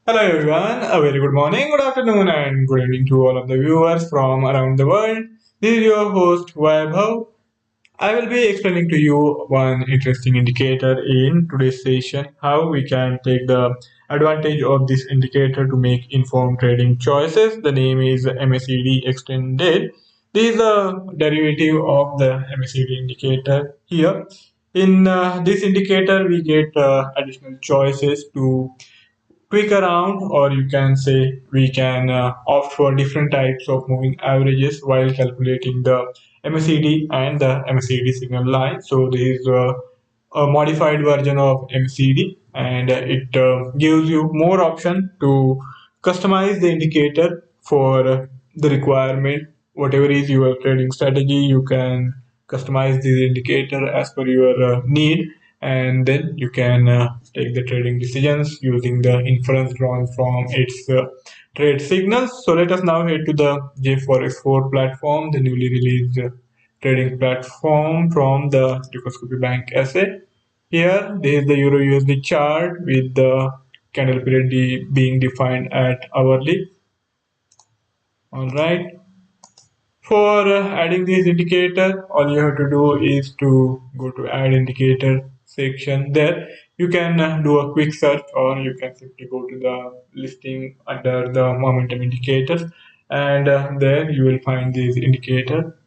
Hello everyone, a very good morning, good afternoon, and good evening to all of the viewers from around the world. This is your host Vaibhav. I will be explaining to you one interesting indicator in today's session, how we can take the advantage of this indicator to make informed trading choices. The name is MACD extended. This is a derivative of the MACD indicator here. In this indicator, we get additional choices to tweak around, or you can say we can opt for different types of moving averages while calculating the MACD and the MACD signal line. So there is a modified version of MACD, and it gives you more option to customize the indicator for the requirement. Whatever is your trading strategy, you can customize this indicator as per your need, and then you can take the trading decisions using the inference drawn from its trade signals. So let us now head to the JForex 4 platform, the newly released trading platform from the Dukascopy Bank SA. Here, there is the Euro USD chart with the candle period being defined at hourly. All right. For adding this indicator, all you have to do is to go to add indicator section. There you can do a quick search, or you can simply go to the listing under the momentum indicators, and there you will find this indicator.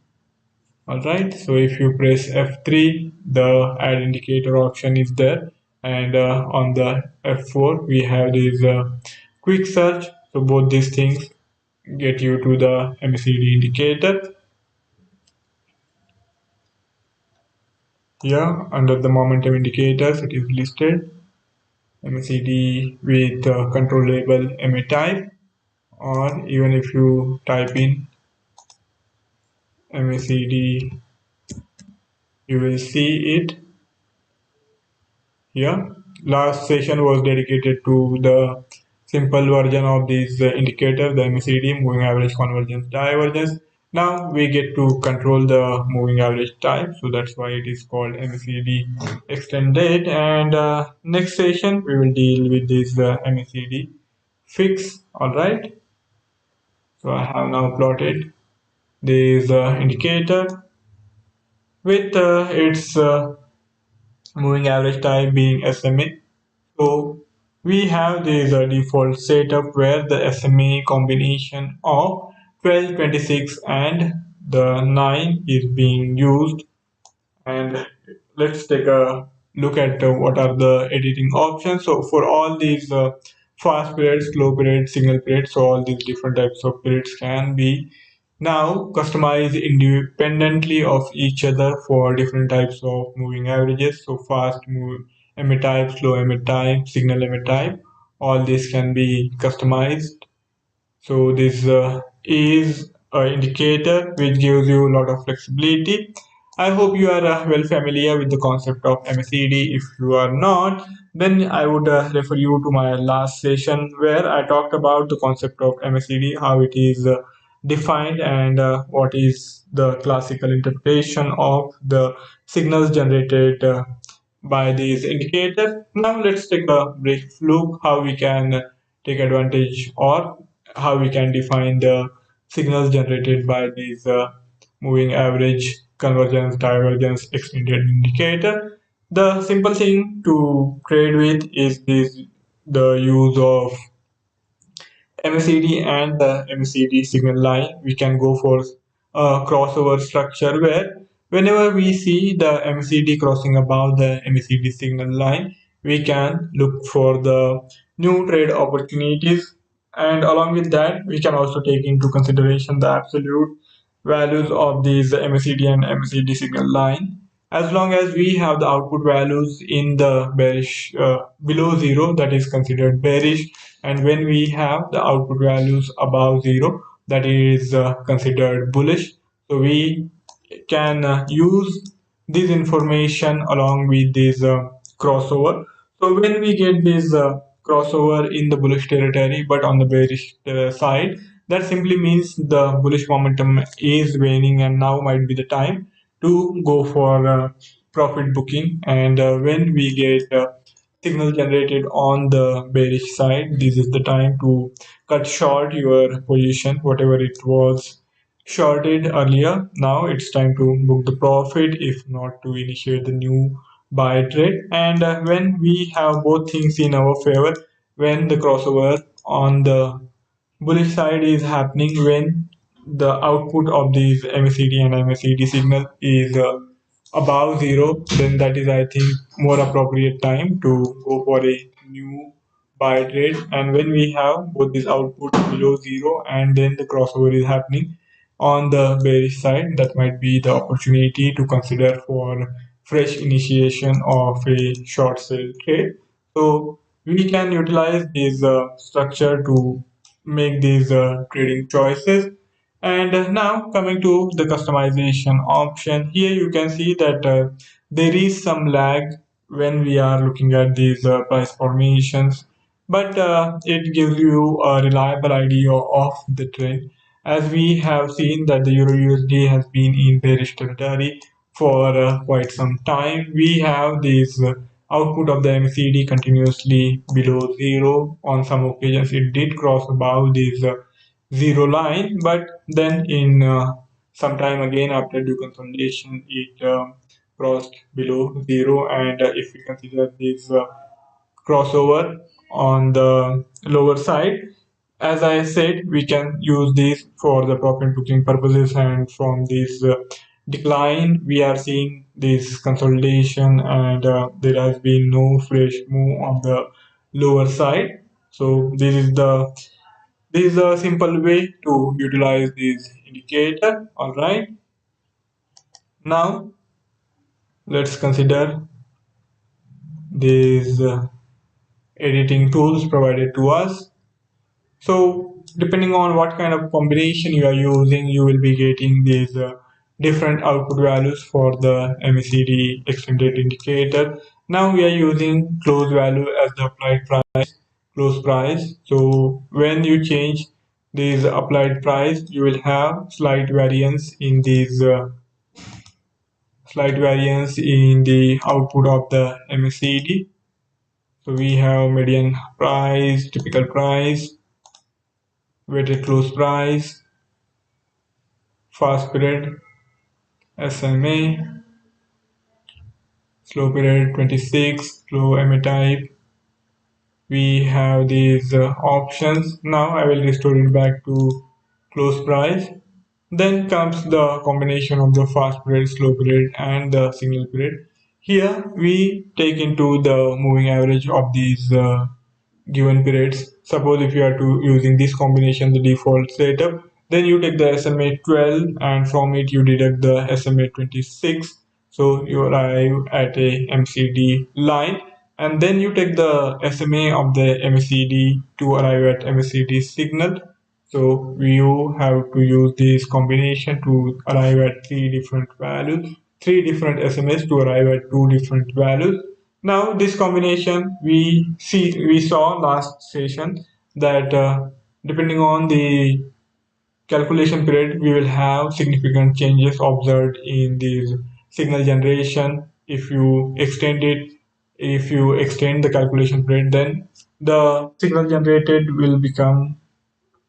All right, so if you press F3, the add indicator option is there, and on the F4 we have this quick search. So both these things get you to the MACD indicator. Here, under the momentum indicators, it is listed MACD with control label MA type, or even if you type in MACD, you will see it here. Last session was dedicated to the simple version of this indicator, the MACD, moving average convergence divergence. Now we get to control the moving average type, so that's why it is called MACD extended. And next session we will deal with this MACD fix. All right. So I have now plotted this indicator with its moving average type being SMA. So we have this default setup where the SMA combination of 12, 26 and the 9 is being used. And let's take a look at what are the editing options. So for all these fast periods, slow periods, signal periods, so all these different types of periods can be now customized independently of each other for different types of moving averages. So fast move MA type, slow MA type, signal MA type, all this can be customized. So this is an indicator which gives you a lot of flexibility. I hope you are well familiar with the concept of MACD. If you are not, then I would refer you to my last session where I talked about the concept of MACD, how it is defined, and what is the classical interpretation of the signals generated by these indicators. Now let's take a brief look how we can take advantage, or how we can define the signals generated by these moving average, convergence, divergence, extended indicator. The simple thing to trade with is this, the use of MACD and the MACD signal line. We can go for a crossover structure where whenever we see the MACD crossing above the MACD signal line, we can look for the new trade opportunities. And along with that, we can also take into consideration the absolute values of these MACD and MACD signal line. As long as we have the output values in the bearish below zero, that is considered bearish, and when we have the output values above zero, that is considered bullish. So we can use this information along with this crossover. So when we get this crossover in the bullish territory but on the bearish side, that simply means the bullish momentum is waning, and now might be the time to go for profit booking. And when we get signal generated on the bearish side, this is the time to cut short your position, whatever it was shorted earlier. Now it's time to book the profit, if not to initiate the new buy trade. And when we have both things in our favor, when the crossover on the bullish side is happening, when the output of these MACD and MACD signal is above zero, then that is, I think, more appropriate time to go for a new buy trade. And when we have both these outputs below zero and then the crossover is happening on the bearish side, that might be the opportunity to consider for fresh initiation of a short sale trade. So we can utilize this structure to make these trading choices. And now coming to the customization option, here you can see that there is some lag when we are looking at these price formations, but it gives you a reliable idea of the trend. As we have seen that the Euro USD has been in bearish territory for quite some time, we have this output of the MACD continuously below zero. On some occasions, it did cross above this zero line, but then in some time again after due consolidation, it crossed below zero. And if we consider this crossover on the lower side, as I said, we can use this for the profit booking purposes. And from this decline, we are seeing this consolidation, and there has been no fresh move on the lower side. So this is a simple way to utilize this indicator. All right. Now let's consider these editing tools provided to us. So depending on what kind of combination you are using, you will be getting these different output values for the MACD extended indicator. Now we are using close value as the applied price, close price. So when you change this applied price, you will have slight variance in the output of the MACD. So we have median price, typical price, weighted close price, fast period, SMA, slow period 26, slow MA type. We have these options. Now I will restore it back to close price. Then comes the combination of the fast period, slow period, and the single period. Here we take into the moving average of these given periods. Suppose if you are to using this combination, the default setup, then you take the SMA 12 and from it you deduct the SMA 26. So you arrive at a MCD line, and then you take the SMA of the MACD to arrive at MACD signal. So you have to use this combination to arrive at three different values, three different SMAs to arrive at two different values. Now this combination, we saw last session that depending on the calculation period, we will have significant changes observed in the signal generation. If you extend the calculation period, then the signal generated will become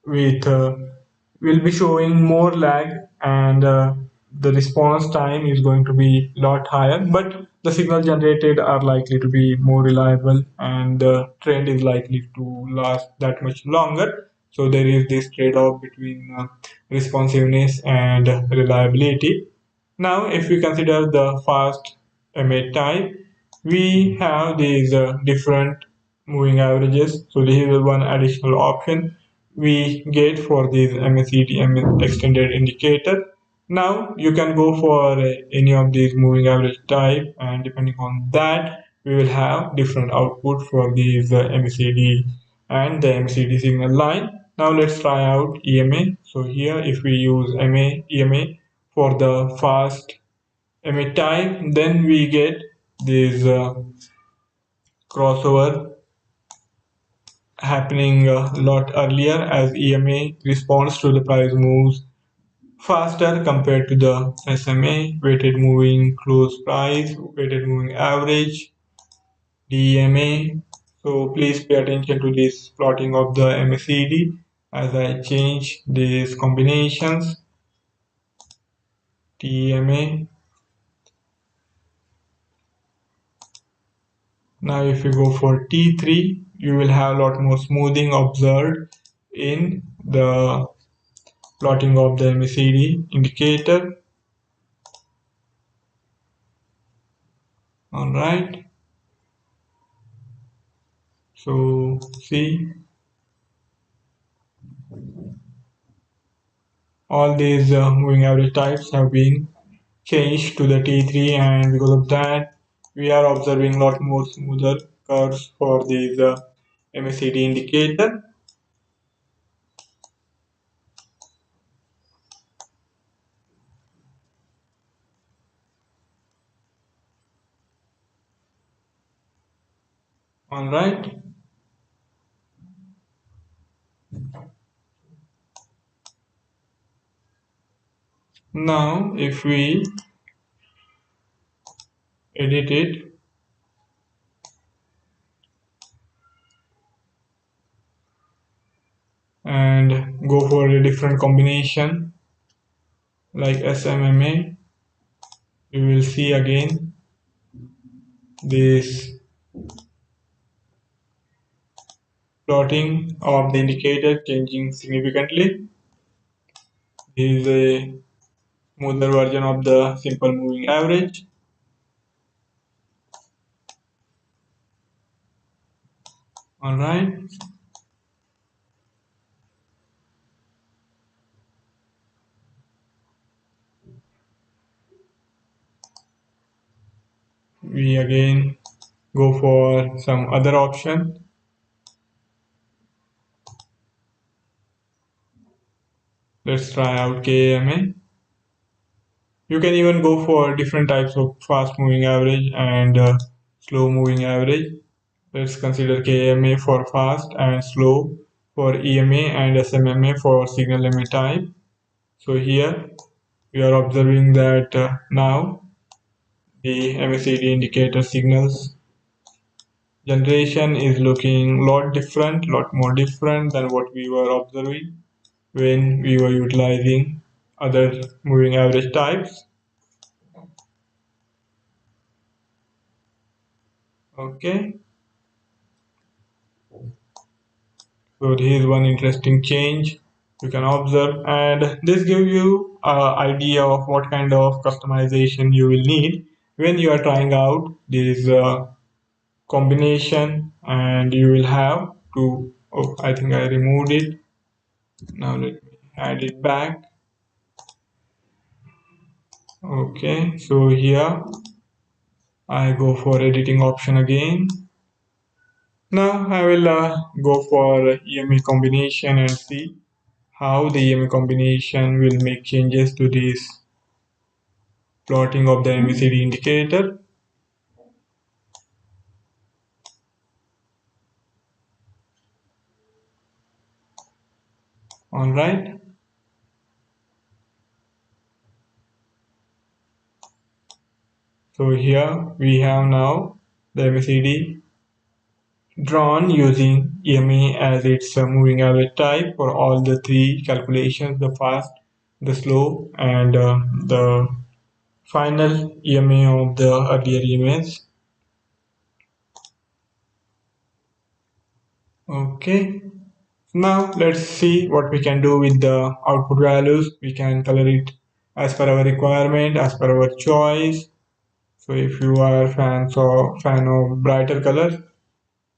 with will be showing more lag, and the response time is going to be a lot higher, but the signal generated are likely to be more reliable, and the trend is likely to last that much longer. So there is this trade-off between responsiveness and reliability. Now if we consider the fast MA type, we have these different moving averages. So this is one additional option we get for this MACD extended indicator. Now you can go for any of these moving average type, and depending on that, we will have different output for these MACD and the MACD signal line. Now let's try out EMA. So here if we use EMA for the fast MA type, then we get this crossover happening a lot earlier, as EMA responds to the price moves faster compared to the SMA, weighted moving close price, weighted moving average. DMA. So please pay attention to this plotting of the MACD as I change these combinations. TMA. Now if you go for T3, you will have a lot more smoothing observed in the plotting of the MACD indicator. Alright, so see, all these moving average types have been changed to the T3, and because of that we are observing a lot more smoother curves for these MACD indicator. Alright, now if we edit it and go for a different combination like SMMA, you will see again this plotting of the indicator changing significantly. This is a smoother version of the simple moving average. Alright, we again go for some other option. Let's try out KMA. You can even go for different types of fast moving average and slow moving average. Let's consider KMA for fast and slow, for EMA and SMMA for signal MA type. So here we are observing that now the MACD indicator signals generation is looking lot more different than what we were observing when we were utilizing other moving average types. Okay, so here is one interesting change you can observe, and this gives you an idea of what kind of customization you will need when you are trying out this combination, and you will have to, oh, I think I removed it. Now let me add it back. Okay, so here I go for editing option again. Now I will go for EMA combination and see how the EMA combination will make changes to this plotting of the MACD indicator. Alright, so here we have now the MACD drawn using EMA as its moving average type for all the three calculations: the fast, the slow, and the final EMA of the earlier EMAs. Okay, now let's see what we can do with the output values. We can color it as per our requirement, as per our choice. So if you are fan of brighter color,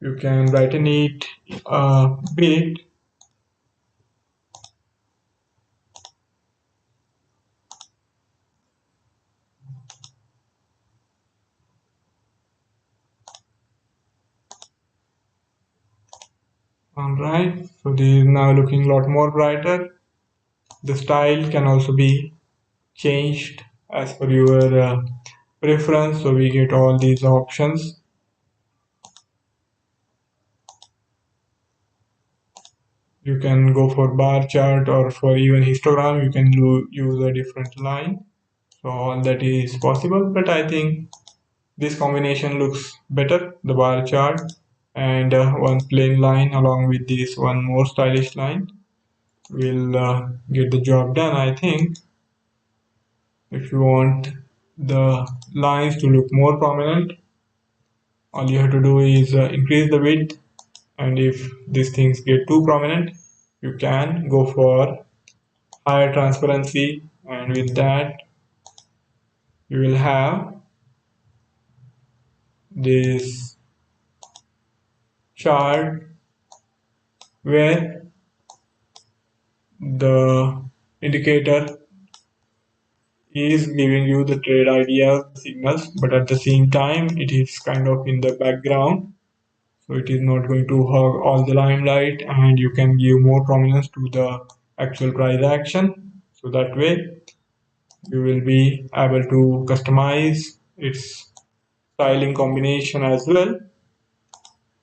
you can brighten it a bit. Alright, so this is now looking a lot more brighter. The style can also be changed as per your preference, so we get all these options. You can go for bar chart, or for even histogram you can use a different line. So all that is possible, but I think this combination looks better, the bar chart, and one plain line along with this one more stylish line will get the job done, I think. If you want the lines to look more prominent, all you have to do is increase the width, and if these things get too prominent, you can go for higher transparency, and with that you will have this chart where the indicator is giving you the trade idea signals, but at the same time it is kind of in the background, so it is not going to hog all the limelight, and you can give more prominence to the actual price action. So that way you will be able to customize its styling combination as well.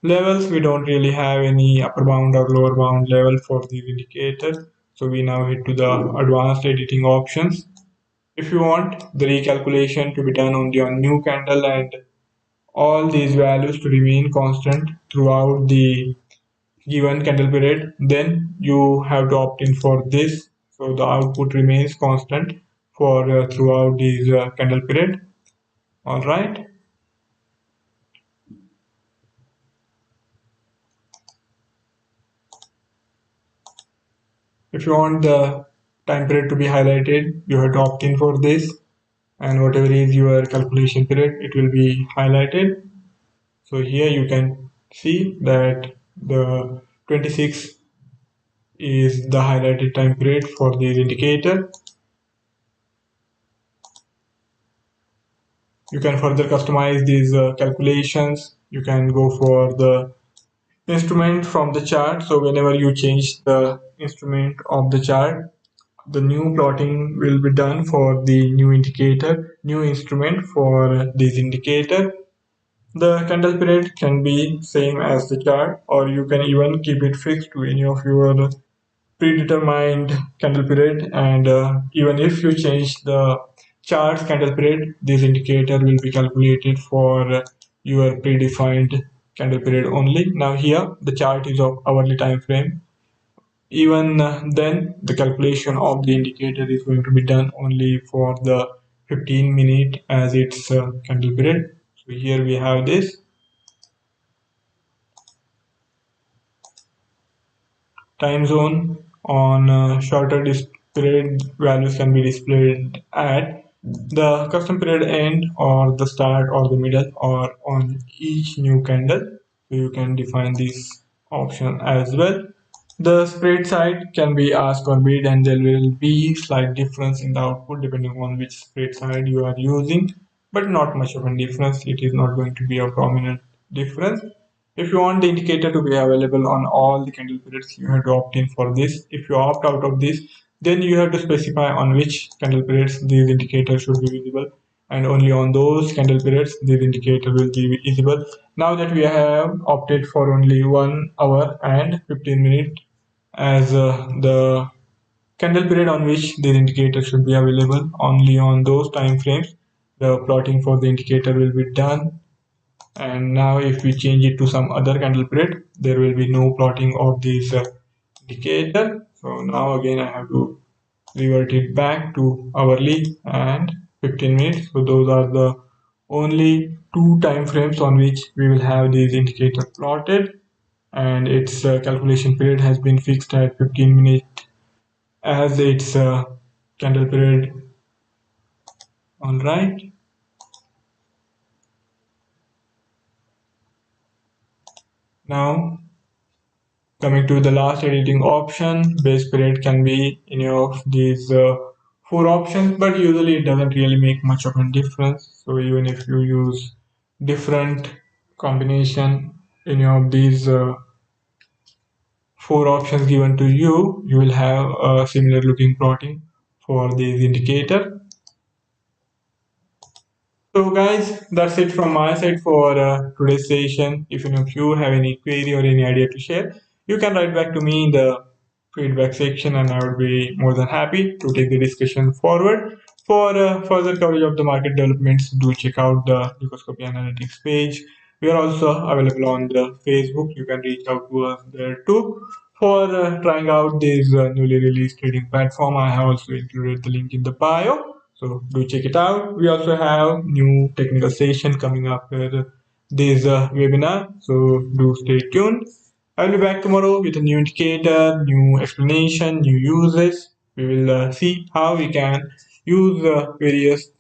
Levels, we don't really have any upper bound or lower bound level for these indicators, so we now head to the advanced editing options. If you want the recalculation to be done only on new candle and all these values to remain constant throughout the given candle period, then you have to opt in for this, so the output remains constant for throughout this candle period. All right. If you want the time period to be highlighted, you have to opt in for this, and whatever is your calculation period, it will be highlighted. So here you can see that the 26 is the highlighted time period for this indicator. You can further customize these calculations. You can go for the instrument from the chart. So whenever you change the instrument of the chart, the new plotting will be done for the new indicator, new instrument for this indicator. The candle period can be same as the chart, or you can even keep it fixed to any of your predetermined candle period, and even if you change the chart's candle period, this indicator will be calculated for your predefined candle period only. Now here the chart is of hourly time frame. Even then the calculation of the indicator is going to be done only for the 15-minute as its candle period. So here we have this time zone. On shorter period, values can be displayed at the custom period end, or the start, or the middle, or on each new candle. So you can define this option as well. The spread side can be ask or bid, and there will be slight difference in the output depending on which spread side you are using, but not much of a difference. It is not going to be a prominent difference. If you want the indicator to be available on all the candle periods, you have to opt in for this. If you opt out of this, then you have to specify on which candle periods these indicators should be visible, and only on those candle periods this indicator will be visible. Now that we have opted for only 1 hour and 15 minutes as the candle period on which this indicator should be available, only on those time frames the plotting for the indicator will be done. And now if we change it to some other candle period, there will be no plotting of this indicator. So now again I have to revert it back to hourly and 15 minutes. So those are the only two time frames on which we will have this indicator plotted, and its calculation period has been fixed at 15 minutes as its candle period. All right. Now coming to the last editing option, base period can be any of these four options, but usually it doesn't really make much of a difference. So even if you use different combination any of these four options given to you, you will have a similar looking plotting for this indicator. So guys, that's it from my side for today's session. If any of you have any query or any idea to share, you can write back to me in the feedback section, and I would be more than happy to take the discussion forward. For further coverage of the market developments, do check out the Dukascopy Analytics page. We are also available on the Facebook. You can reach out to us there too. For trying out this newly released trading platform, I have also included the link in the bio. So do check it out. We also have new technical session coming up with this webinar. So do stay tuned. I'll be back tomorrow with a new indicator, new explanation, new uses. We will see how we can use various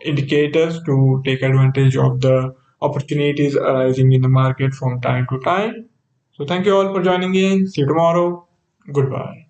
indicators to take advantage of the opportunities arising in the market from time to time. So thank you all for joining in. See you tomorrow. Goodbye.